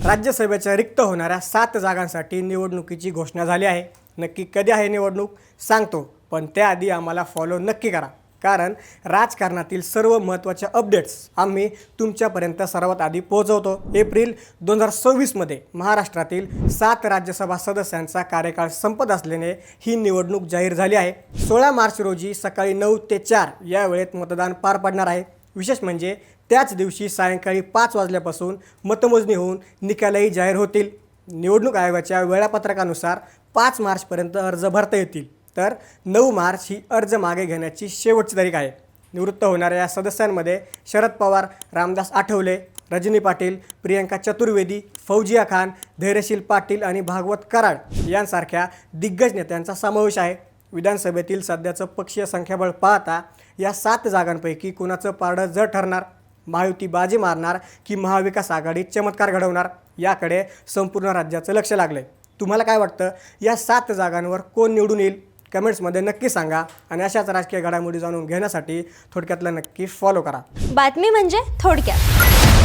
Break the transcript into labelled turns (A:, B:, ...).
A: राज्यसभेच्या रिक्त होणाऱ्या 7 जागांसाठी निवडणुकीची घोषणा झाली आहे। नक्की कधी आहे निवडणूक सांगतो, पण त्याआधी आम्हाला फॉलो नक्की करा, कारण राजकारणातील सर्व महत्त्वाचे अपडेट्स आम्ही तुमच्यापर्यंत सर्वात आधी पोहोचवतो। एप्रिल 2026 मध्ये महाराष्ट्रातील 7 राज्यसभा सदस्यांचा कार्यकाळ संपत असल्याने ही निवडणूक जाहीर झाली आहे। 16 मार्च रोजी सकाळी 9 ते 4 या वेळेत मतदान पार पडणार आहे। विशेष म्हणजे त्याच दिवशी सायंकाळी 5 वाजल्यापासून मतमोजणी होऊन निकालही जाहीर होतील। निवडणूक आयोगाच्या वेळापत्रकानुसार 5 मार्चपर्यंत अर्ज भरता येतील, तर 9 मार्च ही अर्ज मागे घेण्याची शेवटची तारीख आहे। निवृत्त होणाऱ्या या सदस्यांमध्ये शरद पवार, रामदास आठवले, रजनी पाटील, प्रियंका चतुर्वेदी, फौजिया खान, धैर्यशील पाटील आणि भागवत कराड यांसारख्या दिग्गज नेत्यांचा समावेश आहे। विधानसभेतील सध्याचं पक्षीय संख्याबळ पाहता या 7 जागांपैकी कुणाचं पारडं जड ठरणार, महायुती बाजी मारणार की महाविकास आघाडी चमत्कार घडवणार, याकडे संपूर्ण राज्याचं लक्ष लागलंय। तुम्हाला काय वाटतं, या 7 जागांवर कोण निवडून येईल? कमेंट्समध्ये नक्की सांगा आणि अशाच राजकीय घडामोडी जाणून घेण्यासाठी थोडक्यातला नक्की फॉलो करा।
B: बातमी म्हणजे थोडक्यात।